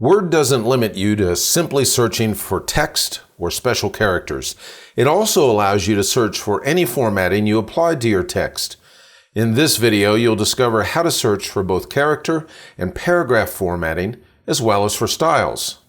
Word doesn't limit you to simply searching for text or special characters. It also allows you to search for any formatting you apply to your text. In this video, you'll discover how to search for both character and paragraph formatting, as well as for styles.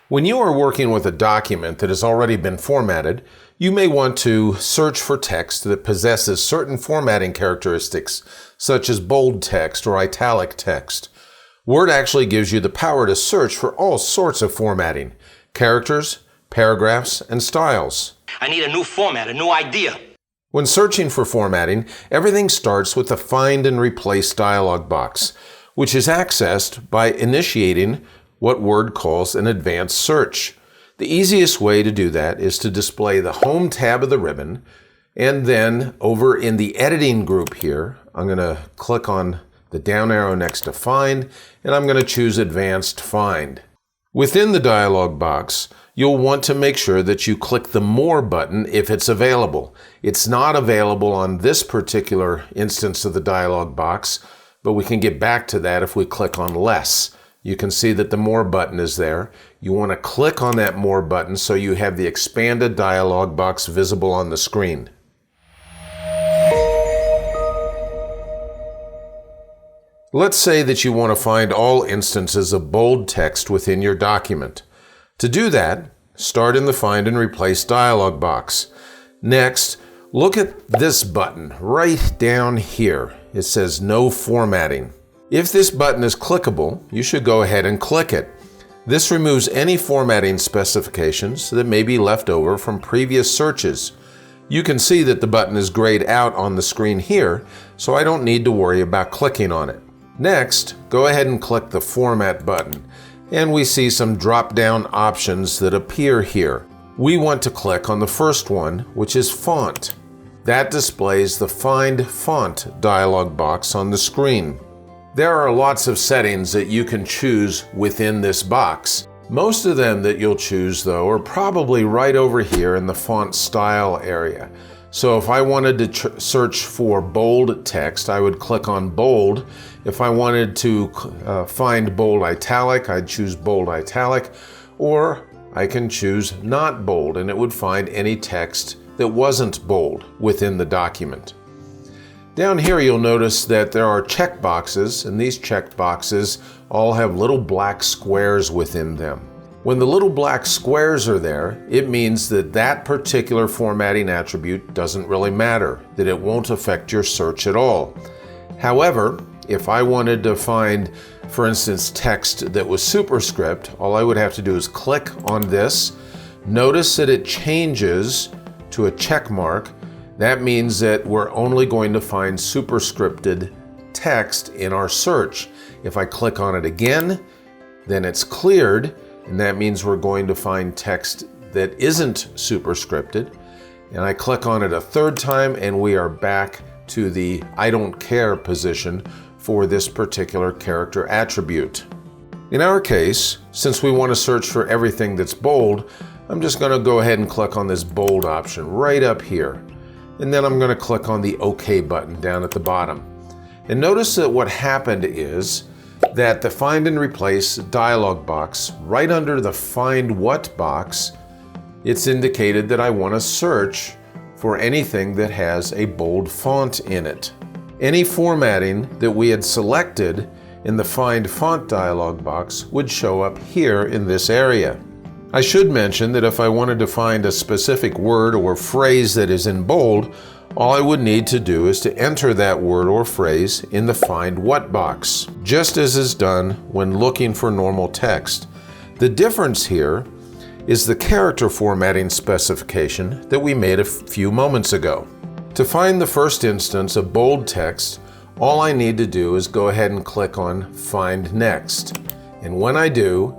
When you are working with a document that has already been formatted, you may want to search for text that possesses certain formatting characteristics, such as bold text or italic text. Word actually gives you the power to search for all sorts of formatting: characters, paragraphs, and styles. I need a new format, a new idea. When searching for formatting, everything starts with the Find and Replace dialog box, which is accessed by initiating what Word calls an advanced search. The easiest way to do that is to display the Home tab of the ribbon, and then over in the Editing group here, I'm going to click on the down arrow next to Find, and I'm going to choose Advanced Find. Within the dialog box, you'll want to make sure that you click the More button if it's available. It's not available on this particular instance of the dialog box, but we can get back to that if we click on Less. You can see that the More button is there. You want to click on that More button so you have the expanded dialog box visible on the screen. Let's say that you want to find all instances of bold text within your document. To do that, start in the Find and Replace dialog box. Next, look at this button right down here. It says No Formatting. If this button is clickable, you should go ahead and click it. This removes any formatting specifications that may be left over from previous searches. You can see that the button is grayed out on the screen here, so I don't need to worry about clicking on it. Next, go ahead and click the Format button, and we see some drop-down options that appear here. We want to click on the first one, which is Font. That displays the Find Font dialog box on the screen. There are lots of settings that you can choose within this box. Most of them that you'll choose, though, are probably right over here in the font style area. So if I wanted to search for bold text, I would click on bold. If I wanted to find bold italic, I'd choose bold italic, or I can choose not bold, and it would find any text that wasn't bold within the document. Down here you'll notice that there are check boxes, and these check boxes all have little black squares within them. When the little black squares are there, it means that that particular formatting attribute doesn't really matter, that it won't affect your search at all. However, if I wanted to find, for instance, text that was superscript, all I would have to do is click on this. Notice that it changes to a check mark. That means that we're only going to find superscripted text in our search. If I click on it again, then it's cleared, and that means we're going to find text that isn't superscripted. And I click on it a third time, and we are back to the I don't care position for this particular character attribute. In our case, since we want to search for everything that's bold, I'm just going to go ahead and click on this bold option right up here. And then I'm going to click on the OK button down at the bottom. And notice that what happened is that the Find and Replace dialog box, right under the Find What box, it's indicated that I want to search for anything that has a bold font in it. Any formatting that we had selected in the Find Font dialog box would show up here in this area. I should mention that if I wanted to find a specific word or phrase that is in bold, all I would need to do is to enter that word or phrase in the Find What box, just as is done when looking for normal text. The difference here is the character formatting specification that we made a few moments ago. To find the first instance of bold text, all I need to do is go ahead and click on Find Next. And when I do,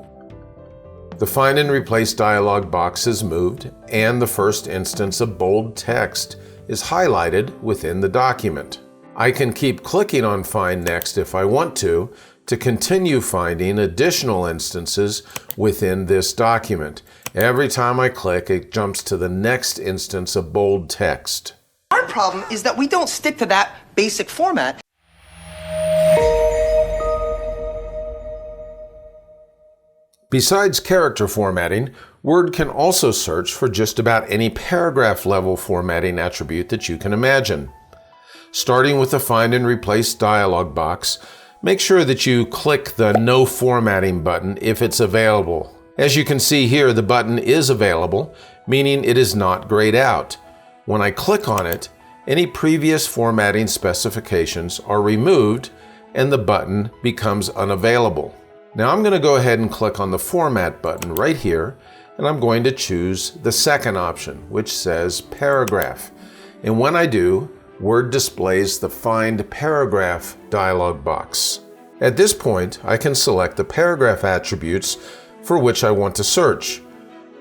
the Find and Replace dialog box is moved, and the first instance of bold text is highlighted within the document. I can keep clicking on Find Next if I want to continue finding additional instances within this document. Every time I click, it jumps to the next instance of bold text. Our problem is that we don't stick to that basic format. Besides character formatting, Word can also search for just about any paragraph-level formatting attribute that you can imagine. Starting with the Find and Replace dialog box, make sure that you click the No Formatting button if it's available. As you can see here, the button is available, meaning it is not grayed out. When I click on it, any previous formatting specifications are removed and the button becomes unavailable. Now I'm going to go ahead and click on the Format button right here, and I'm going to choose the second option, which says Paragraph. And when I do, Word displays the Find Paragraph dialog box. At this point, I can select the paragraph attributes for which I want to search.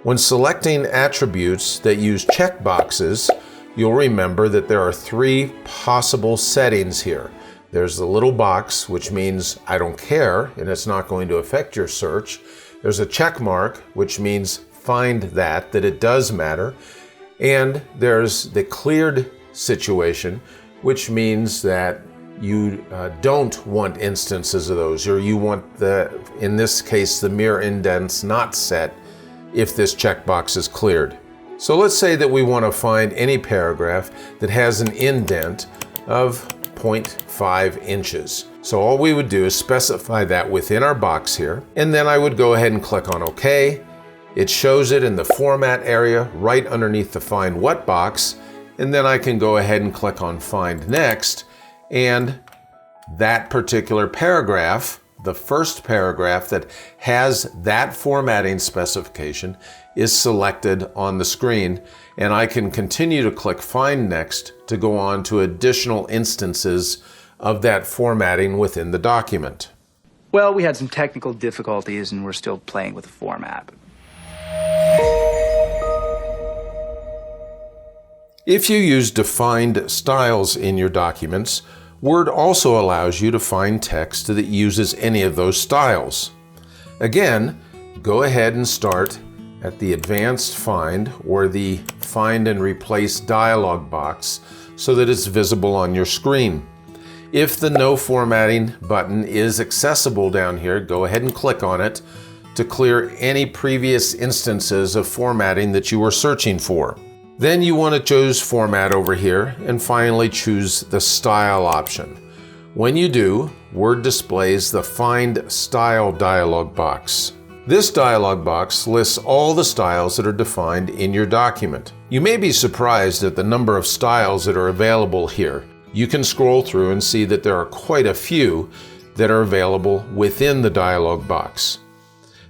When selecting attributes that use checkboxes, you'll remember that there are three possible settings here. There's the little box, which means I don't care and it's not going to affect your search. There's a check mark, which means find that it does matter. And there's the cleared situation, which means that you don't want instances of those, or you want in this case, the mirror indents not set if this checkbox is cleared. So let's say that we want to find any paragraph that has an indent of 0.5 inches. So all we would do is specify that within our box here, and then I would go ahead and click on OK. It shows it in the Format area right underneath the Find What box, and then I can go ahead and click on Find Next, and that particular paragraph, the first paragraph that has that formatting specification, is selected on the screen, and I can continue to click Find Next to go on to additional instances of that formatting within the document. Well, we had some technical difficulties and we're still playing with the format. If you use defined styles in your documents, Word also allows you to find text that uses any of those styles. Again, go ahead and start at the Advanced Find or the Find and Replace dialog box so that it's visible on your screen. If the No Formatting button is accessible down here, go ahead and click on it to clear any previous instances of formatting that you were searching for. Then you want to choose Format over here and finally choose the Style option. When you do, Word displays the Find Style dialog box. This dialog box lists all the styles that are defined in your document. You may be surprised at the number of styles that are available here. You can scroll through and see that there are quite a few that are available within the dialog box.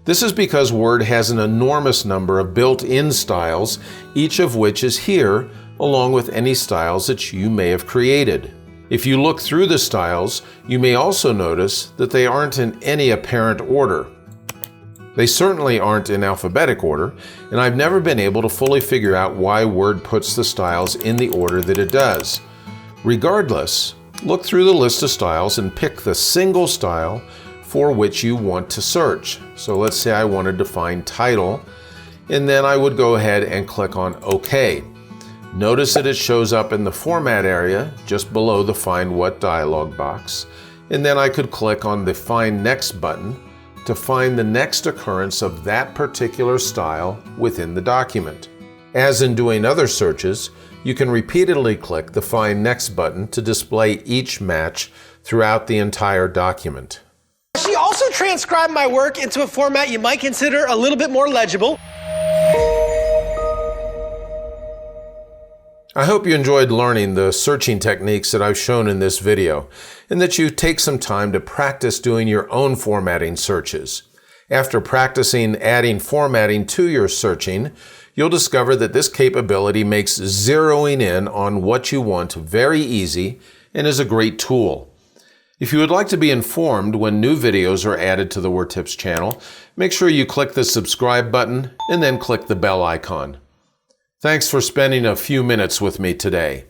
This is because Word has an enormous number of built-in styles, each of which is here, along with any styles that you may have created. If you look through the styles, you may also notice that they aren't in any apparent order. They certainly aren't in alphabetic order, and I've never been able to fully figure out why Word puts the styles in the order that it does. Regardless, look through the list of styles and pick the single style for which you want to search. So let's say I wanted to find title, and then I would go ahead and click on OK. Notice that it shows up in the Format area just below the Find What dialog box, and then I could click on the Find Next button to find the next occurrence of that particular style within the document. As in doing other searches, you can repeatedly click the Find Next button to display each match throughout the entire document. She also transcribed my work into a format you might consider a little bit more legible. I hope you enjoyed learning the searching techniques that I've shown in this video, and that you take some time to practice doing your own formatting searches. After practicing adding formatting to your searching, you'll discover that this capability makes zeroing in on what you want very easy and is a great tool. If you would like to be informed when new videos are added to the WordTips channel, make sure you click the subscribe button and then click the bell icon. Thanks for spending a few minutes with me today.